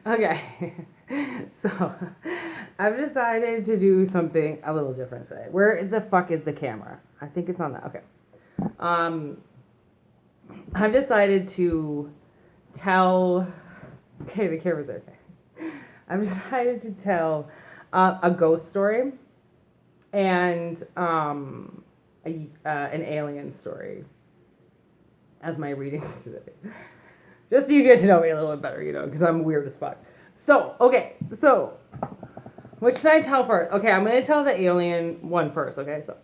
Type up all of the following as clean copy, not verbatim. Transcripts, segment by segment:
Okay. So, I've decided to do something a little different today. Where the fuck is the camera? I think it's on that. Okay. Um, I've decided to tell. Okay, the camera's okay. I've decided to tell a ghost story and an alien story as my readings today. Just so you get to know me a little bit better, because I'm weird as fuck. So, okay, what should I tell first? Okay, I'm going to tell the alien one first, okay? So,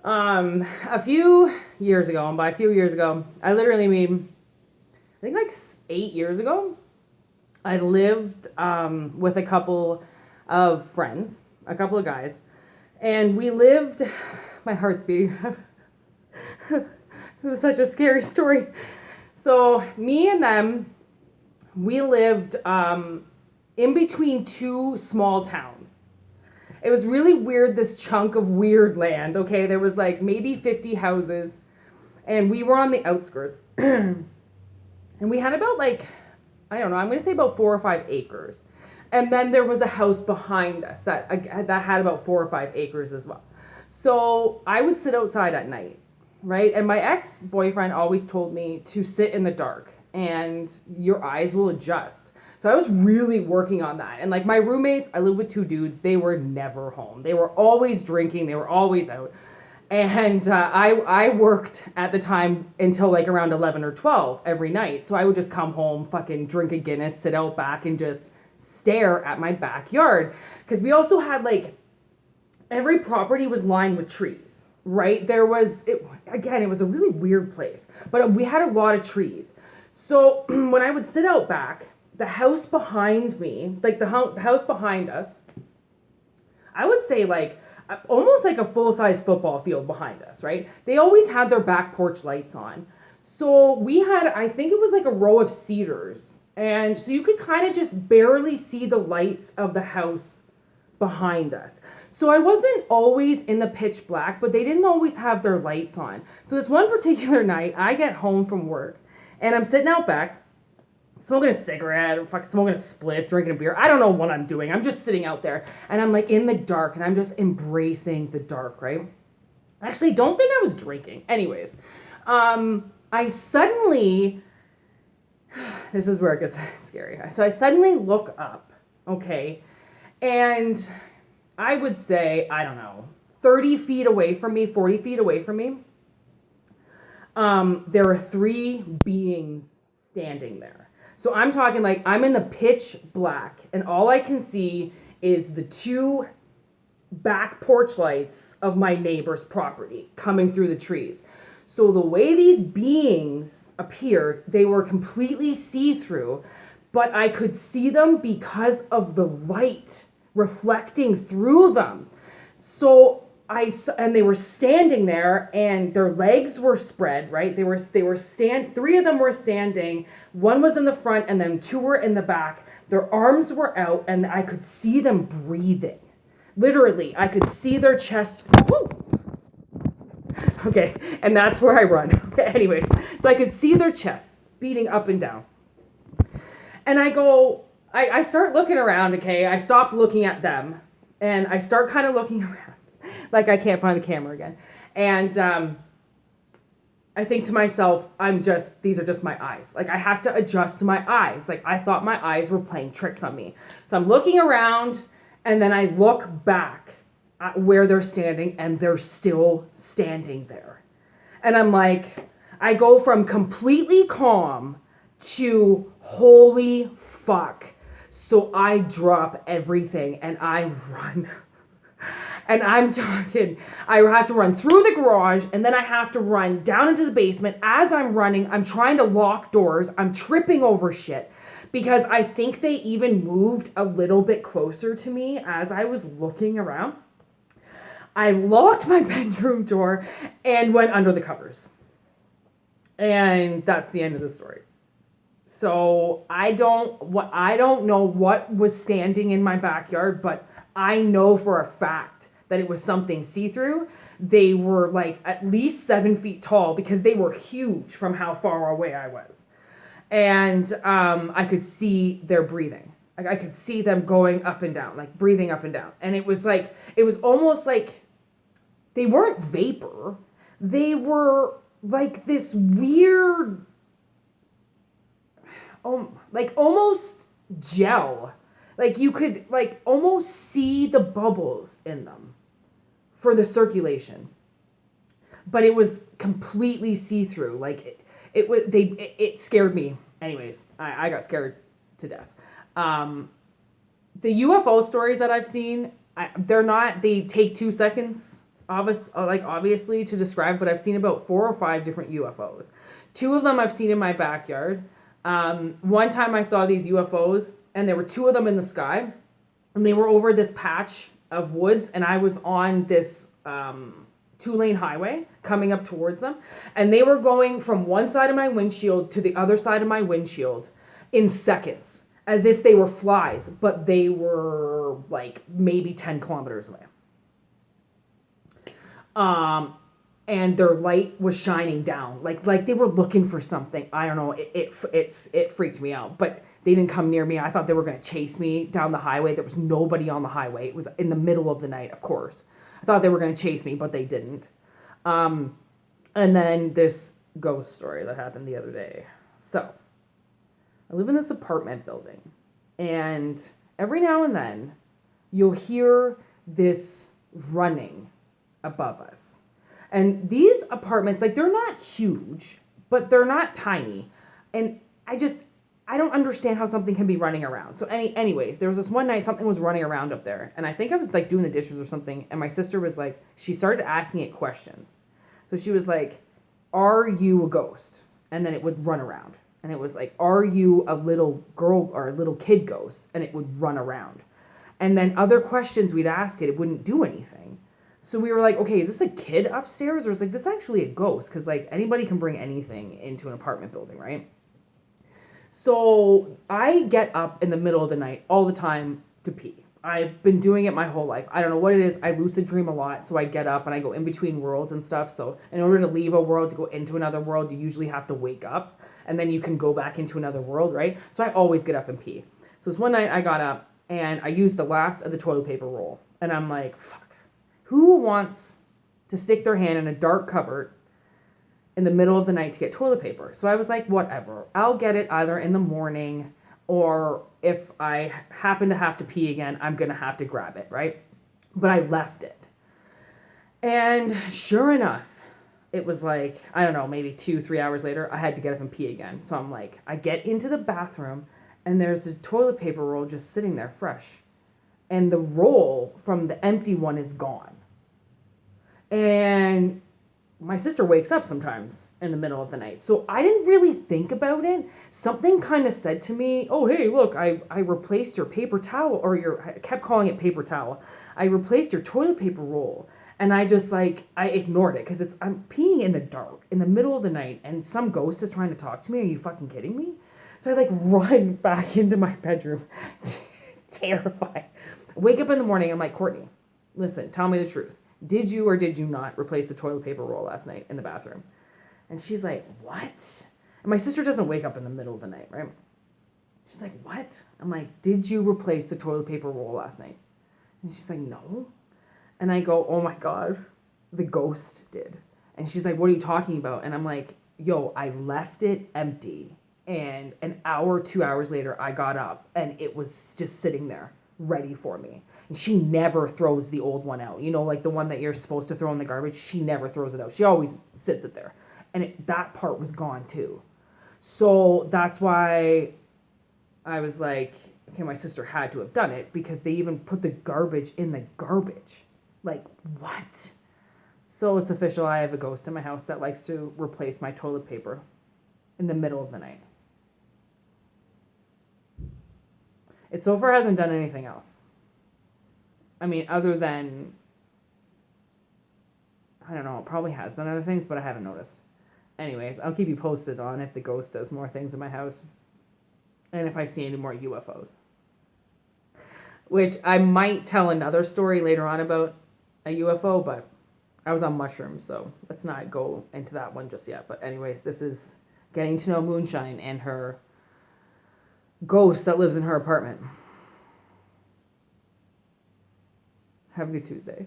a few years ago, and by a few years ago, I literally mean, I think like 8 years ago, I lived with a couple of friends, a couple of guys, and we lived, my heart's beating. It was such a scary story. So me and them, we lived in between two small towns. It was really weird, this chunk of weird land, okay? There was like maybe 50 houses, and we were on the outskirts. And we had about like, I don't know, I'm going to say about 4 or 5 acres. And then there was a house behind us that had about 4 or 5 acres as well. So I would sit outside at night, right? And my ex-boyfriend always told me to sit in the dark and your eyes will adjust. So I was really working on that. And like my roommates, I lived with 2 dudes, they were never home. They were always drinking, they were always out. And I worked at the time until like around 11 or 12 every night. So I would just come home, fucking drink a Guinness, sit out back and just stare at my backyard. Because we also had like, every property was lined with trees, right? It was a really weird place, but we had a lot of trees. So when I would sit out back, the house behind me, like the house behind us, I would say like, almost like a full-size football field behind us, right? They always had their back porch lights on. So we had, I think it was like a row of cedars. And so you could kind of just barely see the lights of the house behind us. So I wasn't always in the pitch black, but they didn't always have their lights on. So this one particular night, I get home from work and I'm sitting out back, smoking a cigarette, or smoking a spliff, drinking a beer. I don't know what I'm doing. I'm just sitting out there and I'm like in the dark and I'm just embracing the dark, right? I actually don't think I was drinking. Anyways, I suddenly, this is where it gets scary. So I suddenly look up, okay? And I would say, I don't know, 30 feet away from me, 40 feet away from me, there are 3 beings standing there. So I'm talking like I'm in the pitch black and all I can see is the 2 back porch lights of my neighbor's property coming through the trees. So the way these beings appeared, they were completely see-through, but I could see them because of the light reflecting through them. So and they were standing there and their legs were spread, right? 3 of them were standing, 1 was in the front and then 2 were in the back. Their arms were out and I could see them breathing. Literally, I could see their chests. Woo! Okay, and that's where I run. Okay, anyways, so I could see their chests beating up and down. And I start looking around, okay? I stop looking at them and I start kind of looking around. Like I can't find the camera again. And I think to myself, these are just my eyes. Like I have to adjust my eyes. Like I thought my eyes were playing tricks on me. So I'm looking around and then I look back at where they're standing and they're still standing there. And I'm like, I go from completely calm to holy fuck. So I drop everything and I run. And I'm talking, I have to run through the garage and then I have to run down into the basement. As I'm running, I'm trying to lock doors. I'm tripping over shit because I think they even moved a little bit closer to me as I was looking around. I locked my bedroom door and went under the covers. And that's the end of the story. So I don't know what was standing in my backyard, but I know for a fact that it was something see-through. They were like at least 7 feet tall because they were huge from how far away I was. And I could see their breathing. Like I could see them going up and down, like breathing up and down. And it was almost like they weren't vapor. They were like this weird, like almost gel. Like you could like almost see the bubbles in them for the circulation. But it was completely see-through. Like it scared me. Anyways, I got scared to death. The UFO stories that I've seen, they take 2 seconds, obviously, to describe, but I've seen about 4 or 5 different UFOs. 2 of them I've seen in my backyard. One time I saw these UFOs, and there were 2 of them in the sky, and they were over this patch of woods, and I was on this 2-lane highway coming up towards them, and they were going from one side of my windshield to the other side of my windshield in seconds, as if they were flies, but they were like maybe 10 kilometers away. And their light was shining down, like they were looking for something. I don't know. It freaked me out, but they didn't come near me. I thought they were going to chase me down the highway. There was nobody on the highway. It was in the middle of the night, of course. I thought they were going to chase me, but they didn't. And then this ghost story that happened the other day. So, I live in this apartment building, and every now and then, you'll hear this running above us. And these apartments, like, they're not huge, but they're not tiny. And I don't understand how something can be running around. So anyways, there was this one night something was running around up there. And I think I was like doing the dishes or something. And my sister was like, she started asking it questions. So she was like, are you a ghost? And then it would run around. And it was like, are you a little girl or a little kid ghost? And it would run around. And then other questions we'd ask it wouldn't do anything. So we were like, okay, is this a kid upstairs? Or is like this actually a ghost? Because like anybody can bring anything into an apartment building, right? So I get up in the middle of the night all the time to pee. I've been doing it my whole life. I don't know what it is. I lucid dream a lot. So I get up and I go in between worlds and stuff. So in order to leave a world to go into another world, you usually have to wake up. And then you can go back into another world, right? So I always get up and pee. So this one night I got up and I used the last of the toilet paper roll. And I'm like, fuck. Who wants to stick their hand in a dark cupboard in the middle of the night to get toilet paper? So I was like, whatever. I'll get it either in the morning, or if I happen to have to pee again, I'm going to have to grab it, right? But I left it. And sure enough, it was like, I don't know, maybe 2-3 hours later, I had to get up and pee again. So I'm like, I get into the bathroom, and there's a toilet paper roll just sitting there fresh. And the roll from the empty one is gone. And my sister wakes up sometimes in the middle of the night. So I didn't really think about it. Something kind of said to me, oh, hey, look, I replaced your paper towel, I kept calling it paper towel. I replaced your toilet paper roll. And I just I ignored it because I'm peeing in the dark in the middle of the night and some ghost is trying to talk to me. Are you fucking kidding me? So I run back into my bedroom, terrified. Wake up in the morning. I'm like, Courtney, listen, tell me the truth. Did you or did you not replace the toilet paper roll last night in the bathroom? And she's like, what? And my sister doesn't wake up in the middle of the night, right? She's like, what? I'm like, did you replace the toilet paper roll last night? And she's like, no. And I go, oh my God, the ghost did. And she's like, what are you talking about? And I'm like, yo, I left it empty. And an hour, 2 hours later, I got up and it was just sitting there ready for me. And she never throws the old one out. You know, like the one that you're supposed to throw in the garbage. She never throws it out. She always sits it there. And that part was gone too. So that's why I was like, okay, my sister had to have done it because they even put the garbage in the garbage. Like, what? So it's official. I have a ghost in my house that likes to replace my toilet paper in the middle of the night. It so far hasn't done anything else. I mean, other than, I don't know, it probably has done other things, but I haven't noticed. Anyways, I'll keep you posted on if the ghost does more things in my house and if I see any more UFOs. Which I might tell another story later on about a UFO, but I was on mushrooms, so let's not go into that one just yet. But anyways, this is getting to know Moonshine and her ghost that lives in her apartment. Have a good Tuesday.